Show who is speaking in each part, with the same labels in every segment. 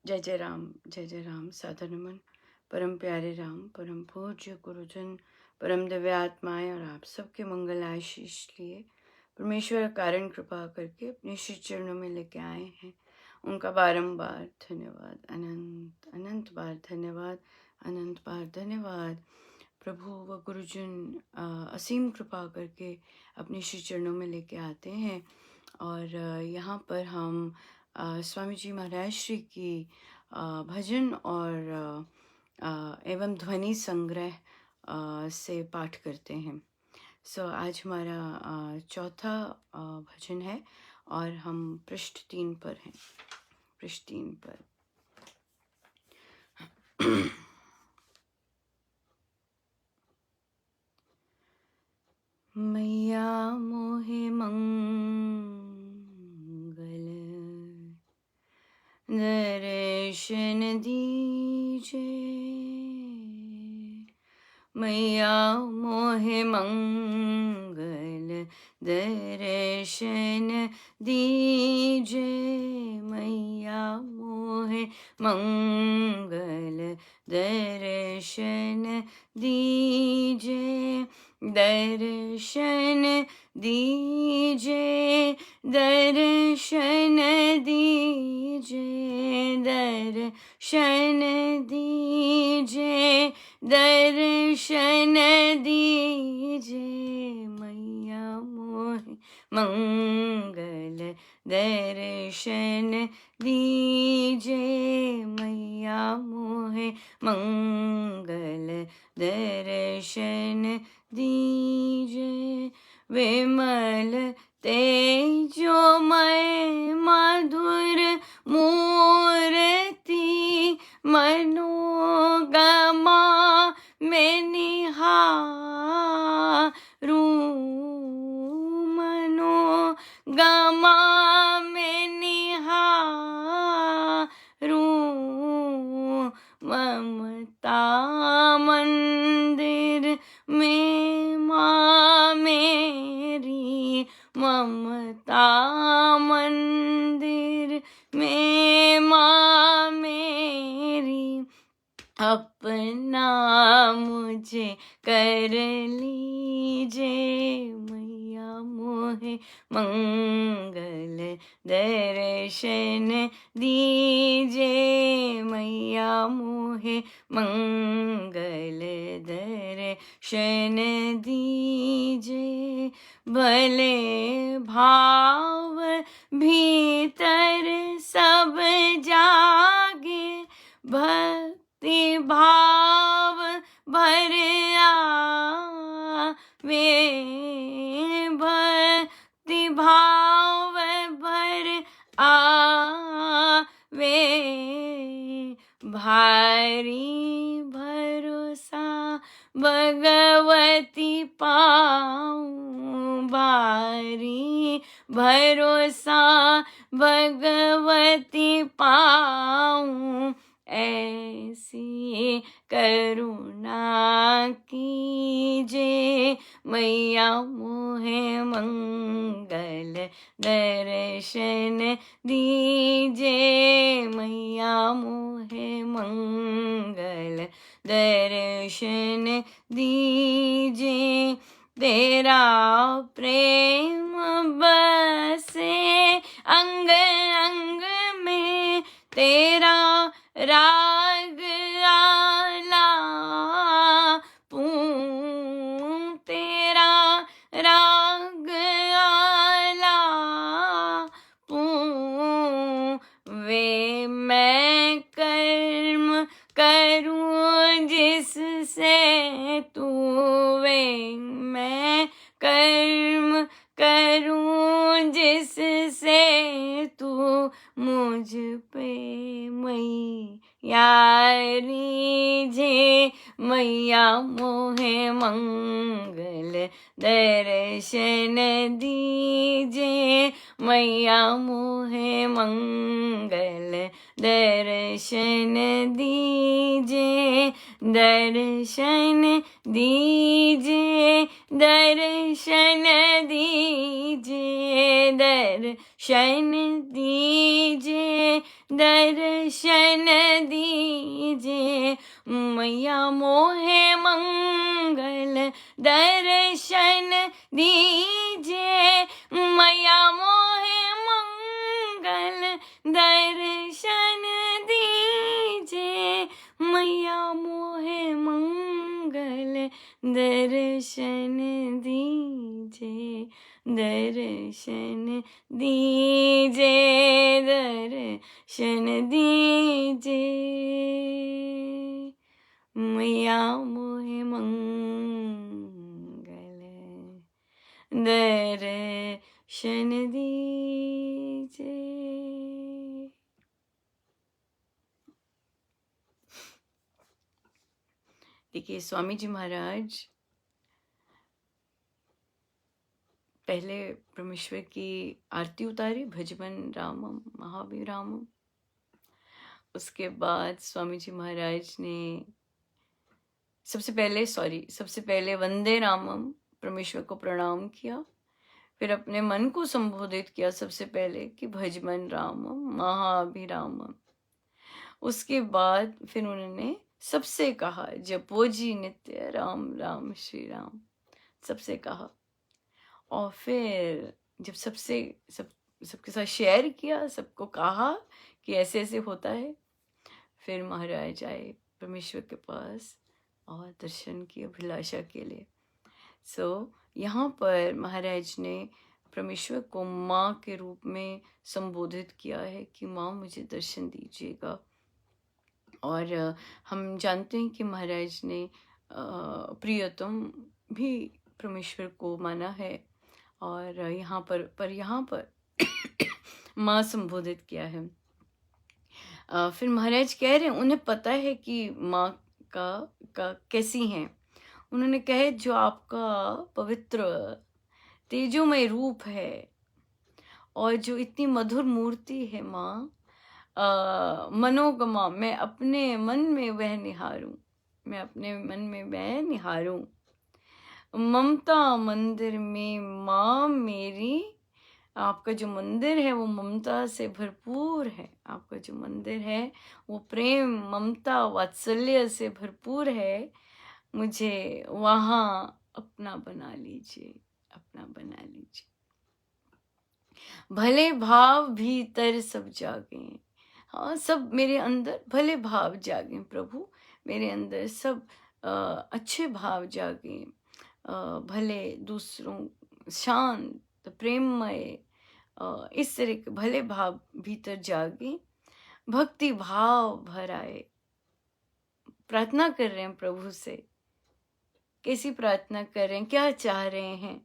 Speaker 1: जय जय राम साधुनमन। परम प्यारे राम, परम पूज्य गुरुजन, परम दिव्य आत्माएं और आप सबके मंगल आशीष लिए परमेश्वर कारण कृपा करके अपने श्री चरणों में लेके आए हैं। उनका बारंबार धन्यवाद, अनंत अनंत बार धन्यवाद, अनंत बार धन्यवाद। प्रभु व गुरुजन असीम कृपा करके अपने श्री चरणों में लेके आते हैं और यहाँ पर हम स्वामी जी महाराज श्री की भजन और एवं ध्वनि संग्रह से पाठ करते हैं। आज हमारा चौथा भजन है और हम पृष्ठ 3 पर हैं। पृष्ठ 3 पर मैया मोहे मंगल दर्शन दीजे, मैया मोहे मंगल दर्शन दीजे, मैया मोहे मंगल दर्शन दीजे, दर्शन दीजे, दर्शन दीजे, दर्शन दीजे, दर्शन दीजे, मैया मोहे मंगल दर्शन दीजे, मैया मोहे मंगल दर्शन दीजे, विमल तेजोमय मधुर मूर्ति मनोगमा में निहारूं, मनोगमा में निहारूं, ममता मंदिर में माँ मेरी, ममता मंदिर में माँ मेरी, अपना मुझे कर लीजे, मैया मोहे मंगल दर्शन दीजे, मैया मोहे मंगल दर्शन दीजे, भले भाव भीतर सब जागे, भक्ति भाव भर आवे, भक्ति भाव भर आवे, भारी भरोसा भगवती पाऊं, भारी भरोसा भगवती पाऊं, ऐसी करुणा कीजे, मैया मोहे मंगल दर्शन दीजे, मैया मोहे मंगल दर्शन दीजे, तेरा प्रेम बसे अंग अंग में, तेरा राग आलापूं, तेरा राग आलापूं, वे मैं कर्म करूं जिससे तू, वे मैं कर्म करूं जिससे तू मुझ पे मैया रीझे, मैया मोहे मंगल दर्शन दीजे, मैया मोहे मंगल दर्शन दीजे, दर्शन दीजे, दर्शन दीजे, दर्शन दीजे, दर्शन दीजिए मैया मोहे मंगल दर्शन दीजिए मैया मोहे मंगल दर्शन दीजिए मैया मोहे मंगल दर्शन दीजिए दर्शन दीजिए दर्शन दीजिए मैया मोहे मंगल दर्शन दीजिए। देखिए स्वामी जी महाराज पहले परमेश्वर की आरती उतारी, भजमन रामम महावीरामम। उसके बाद स्वामी जी महाराज ने सबसे पहले वंदे रामम परमेश्वर को प्रणाम किया, फिर अपने मन को संबोधित किया सबसे पहले कि भजमन रामम महाभिरामम। उसके बाद फिर उन्होंने सबसे कहा जपो जी नित्य राम राम श्री राम, सबसे कहा। और फिर जब सबके साथ शेयर किया, सबको कहा कि ऐसे ऐसे होता है, फिर महाराज आए परमेश्वर के पास और दर्शन की अभिलाषा के लिए। यहाँ पर महाराज ने परमेश्वर को माँ के रूप में संबोधित किया है कि माँ मुझे दर्शन दीजिएगा। और हम जानते हैं कि महाराज ने प्रियतम भी परमेश्वर को माना है, और यहाँ पर माँ संबोधित किया है। फिर महाराज कह रहे हैं उन्हें पता है कि माँ का कैसी हैं। उन्होंने कहे जो आपका पवित्र तेजोमय रूप है और जो इतनी मधुर मूर्ति है माँ, मनोगमा, मैं अपने मन में वह निहारूं, ममता मंदिर में माँ मेरी, आपका जो मंदिर है वो ममता से भरपूर है, आपका जो मंदिर है वो प्रेम ममता वात्सल्य से भरपूर है। मुझे वहाँ अपना बना लीजिए, अपना बना लीजिए। भले भाव भीतर सब जागे, हाँ सब मेरे अंदर भले भाव जागे प्रभु, मेरे अंदर सब अच्छे भाव जागे, भले दूसरों शांत प्रेममय, इस तरह के भले भाव भीतर जागे, भक्ति भाव भर आए। प्रार्थना कर रहे हैं प्रभु से, कैसी प्रार्थना कर रहे हैं, क्या चाह रहे हैं,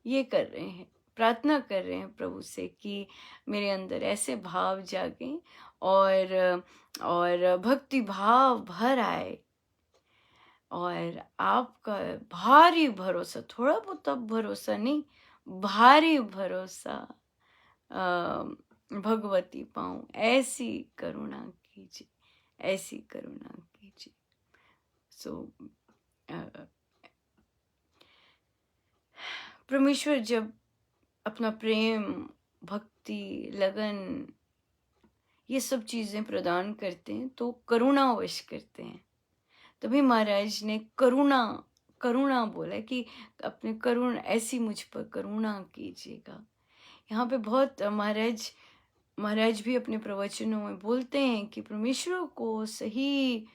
Speaker 1: ये कर रहे हैं, प्रार्थना कर रहे हैं प्रभु से कि मेरे अंदर ऐसे भाव जागे और भक्ति भाव भर आए, और आपका भारी भरोसा, थोड़ा बहुत अब भरोसा नहीं, भारी भरोसा भगवती पाऊं, ऐसी करुणा कीजिए, ऐसी करुणा कीजिए। परमेश्वर जब अपना प्रेम, भक्ति, लगन, ये सब चीजें प्रदान करते हैं तो करुणावश करते हैं। तभी महाराज ने करुणा बोला कि अपने करुण ऐसी मुझ पर करुणा कीजिएगा। यहाँ पे बहुत महाराज भी अपने प्रवचनों में बोलते हैं कि परमेश्वर को सही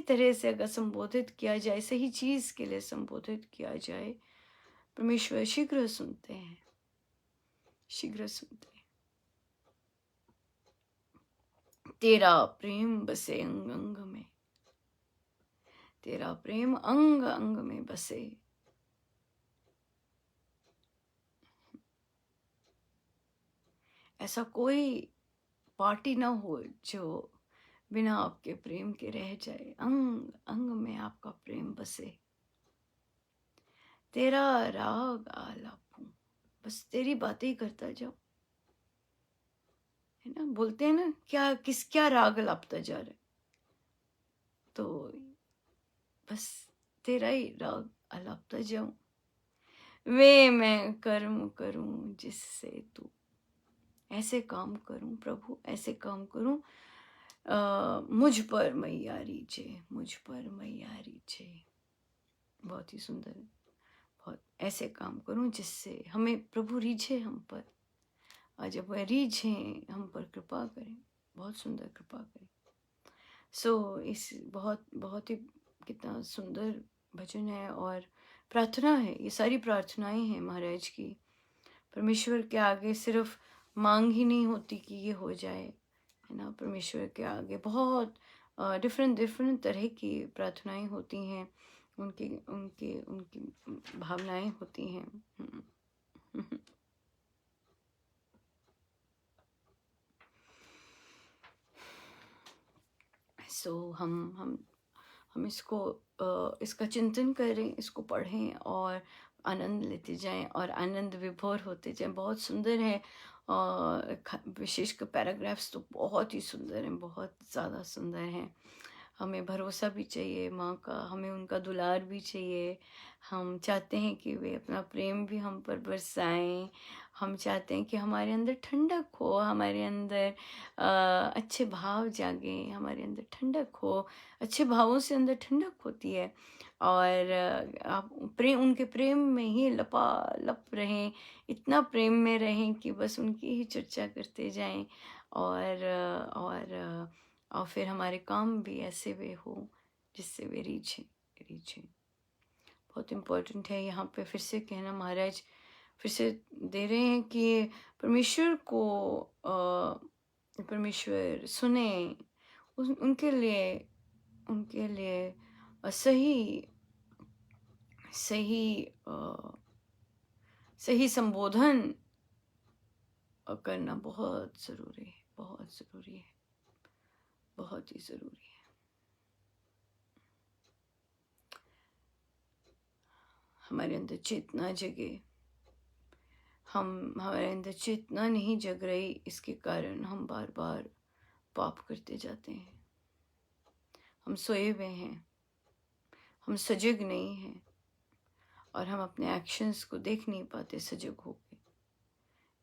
Speaker 1: तरह से अगर संबोधित किया जाए, सही चीज के लिए संबोधित किया जाए, परमेश्वर शीघ्र सुनते हैं, शीघ्र सुनते हैं। तेरा प्रेम बसे अंग अंग में, तेरा प्रेम अंग अंग में बसे। ऐसा कोई पार्टी ना हो जो बिना आपके प्रेम के रह जाए, अंग अंग में आपका प्रेम बसे। तेरा राग आलापूं, बस तेरी बातें ही करता जाओ, है ना। बोलते हैं ना, क्या राग लापता जा रहा है, तो बस तेरा ही राग अलापता जाऊं। वे मैं कर्म करूं जिससे तू, ऐसे काम करूं प्रभु, ऐसे काम करूं, मुझ पर मैया रीझे, मुझ पर मैया रीझे। बहुत ही सुंदर है। बहुत ऐसे काम करूं जिससे हमें प्रभु रीझे हम पर, और जब वह रीझे हम पर कृपा करें, बहुत सुंदर कृपा करें। इस बहुत बहुत ही कितना सुंदर भजन है और प्रार्थना है। ये सारी प्रार्थनाएं हैं महाराज की। परमेश्वर के आगे सिर्फ मांग ही नहीं होती कि ये हो जाए, है ना। परमेश्वर के आगे बहुत डिफरेंट डिफरेंट तरह की प्रार्थनाएं होती हैं, उनकी उनकी उनकी भावनाएं होती हैं। हम इसको इसका चिंतन करें, इसको पढ़ें और आनंद लेते जाएं और आनंद विभोर होते जाएं। बहुत सुंदर है। विशेषकर पैराग्राफ्स तो बहुत ही सुंदर हैं, बहुत ज़्यादा सुंदर हैं। हमें भरोसा भी चाहिए माँ का, हमें उनका दुलार भी चाहिए। हम चाहते हैं कि वे अपना प्रेम भी हम पर बरसाएं। हम चाहते हैं कि हमारे अंदर ठंडक हो, हमारे अंदर अच्छे भाव जागें, हमारे अंदर ठंडक हो। अच्छे भावों से अंदर ठंडक होती है, और आप प्रेम, उनके प्रेम में ही लपालप रहें, इतना प्रेम में रहें कि बस उनकी ही चर्चा करते जाएं। और फिर हमारे काम भी ऐसे वे हो जिससे वे रीझें रीझें। बहुत इम्पोर्टेंट है यहाँ पे फिर से कहना, महाराज फिर से दे रहे हैं कि परमेश्वर को परमेश्वर सुने, उनके लिए सही सही सही संबोधन करना बहुत ज़रूरी है, बहुत ज़रूरी है, बहुत ही ज़रूरी है। हमारे अंदर चेतना जगे, हमारे अंदर चेतना नहीं जग रही, इसके कारण हम बार बार पाप करते जाते हैं। हम सोए हुए हैं, हम सजग नहीं हैं, और हम अपने एक्शंस को देख नहीं पाते सजग होके।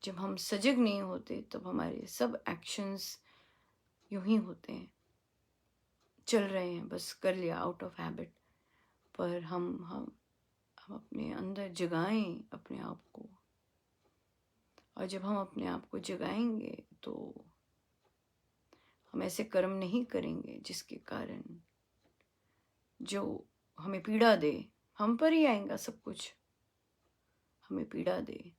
Speaker 1: जब हम सजग नहीं होते तब हमारे सब एक्शंस यूं ही होते हैं, चल रहे हैं, बस कर लिया आउट ऑफ हैबिट। पर हम अपने अंदर जगाएं अपने आप को, और जब हम अपने आप को जगाएंगे तो हम ऐसे कर्म नहीं करेंगे जिसके कारण जो हमें पीड़ा दे। हम पर ही आएगा सब कुछ, हमें पीड़ा दे,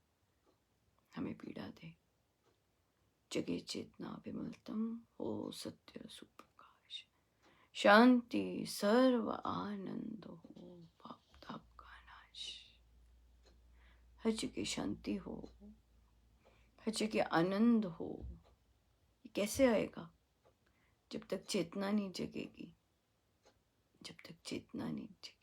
Speaker 1: हमें पीड़ा दे। जगे चेतना विमलतम हो सत्य सुप्रकाश, शांति सर्व आनंद हो पाप ताप का नाश। हर जगह शांति हो, हर जगह आनंद हो। ये कैसे आएगा? जब तक चेतना नहीं जगेगी, जब तक चेतना नहीं जगेगी।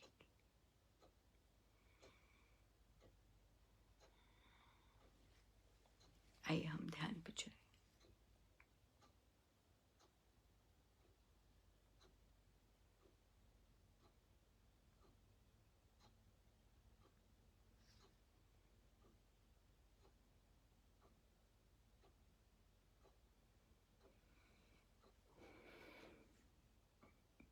Speaker 1: आइए हम ध्यान पे चलें।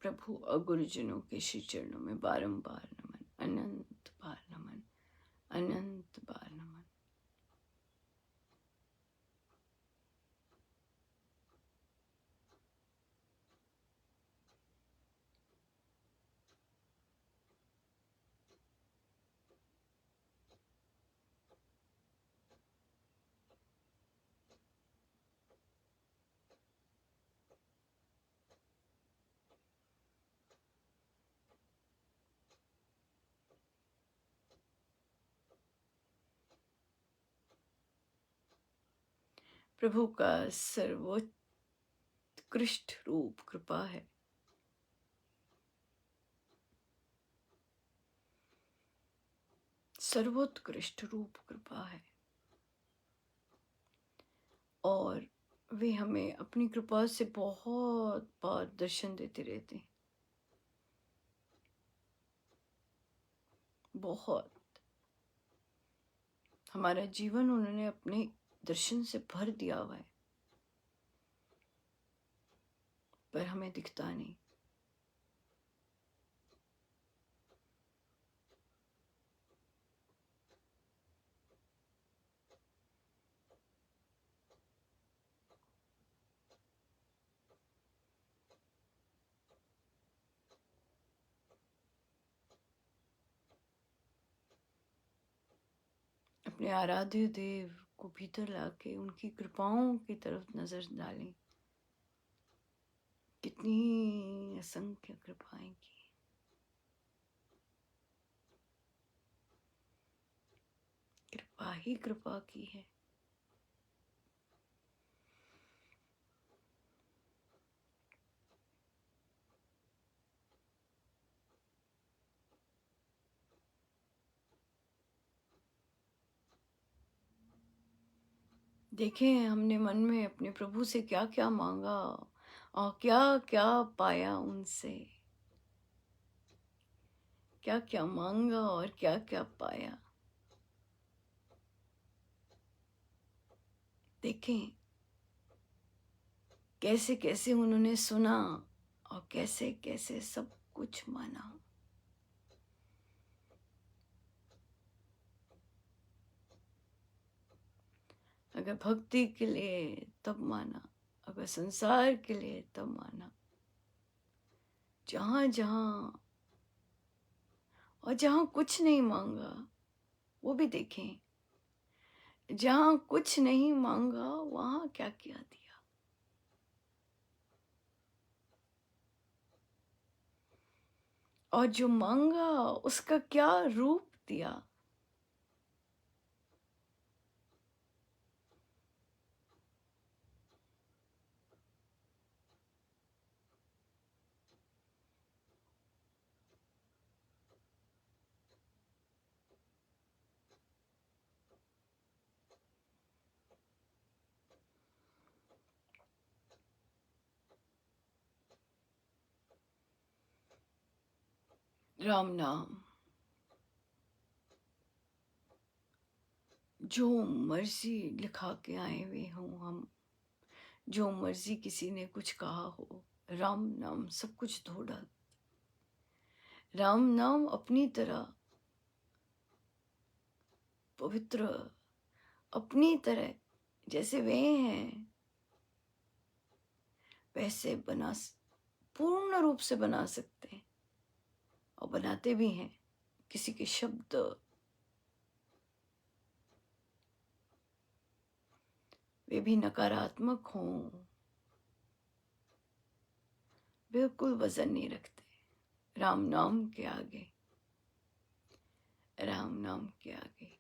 Speaker 1: प्रभु और गुरुजनों के श्री चरणों में बारंबार नमन, अनंत बार नमन, अनंत बार नमन। प्रभु का सर्वोत्कृष्ट रूप कृपा है। सर्वोत्कृष्ट रूप कृपा है, और वे हमें अपनी कृपा से बहुत बार दर्शन देते रहते हैं। बहुत हमारा जीवन उन्होंने अपने दर्शन से भर दिया हुआ है, पर हमें दिखता नहीं। अपने आराध्य देव को भीतर लाके उनकी कृपाओं की तरफ नजर डालें। कितनी असंख्य कृपाएं की, कृपा ही कृपा की है। देखें हमने मन में अपने प्रभु से क्या क्या मांगा और क्या क्या पाया उनसे, क्या क्या मांगा और क्या क्या पाया। देखें कैसे कैसे उन्होंने सुना और कैसे कैसे सब कुछ माना। अगर भक्ति के लिए तब माना, अगर संसार के लिए तब माना। जहाँ जहाँ और जहाँ कुछ नहीं मांगा वो भी देखें। जहाँ कुछ नहीं मांगा वहाँ क्या क्या दिया। और जो मांगा उसका क्या रूप दिया। राम नाम जो मर्जी लिखा के आए हुए हों हम, जो मर्जी किसी ने कुछ कहा हो, राम नाम सब कुछ धो डाल। राम नाम अपनी तरह पवित्र, अपनी तरह जैसे वे हैं वैसे पूर्ण रूप से बना सकते हैं और बनाते भी हैं। किसी के शब्द वे भी नकारात्मक हों, बिल्कुल वजन नहीं रखते राम नाम के आगे, राम नाम के आगे।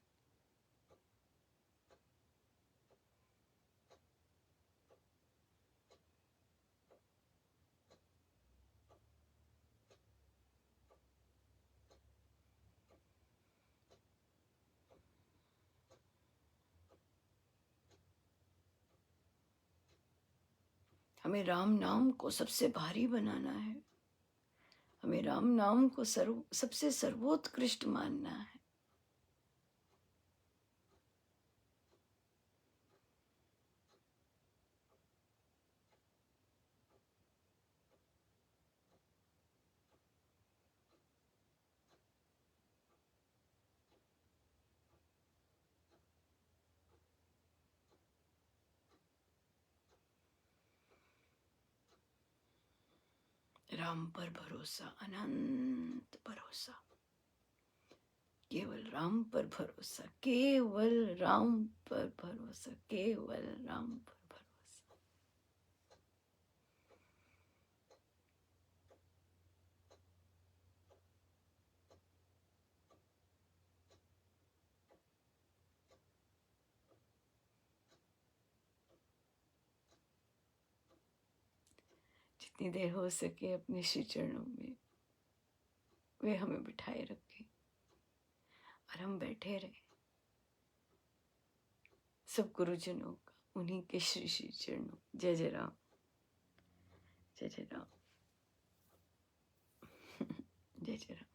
Speaker 1: हमें राम नाम को सबसे भारी बनाना है। हमें राम नाम को सबसे सर्वोत्कृष्ट मानना है। राम पर भरोसा, अनंत भरोसा, केवल राम पर भरोसा, केवल राम पर भरोसा, केवल राम पर भरोसा। जितनी देर हो सके अपने श्री चरणों में वे हमें बिठाए रखें और हम बैठे रहे सब गुरुजनों का, उन्हीं के श्री श्री चरणों। जय जय राम, जय जय राम, जय जय राम।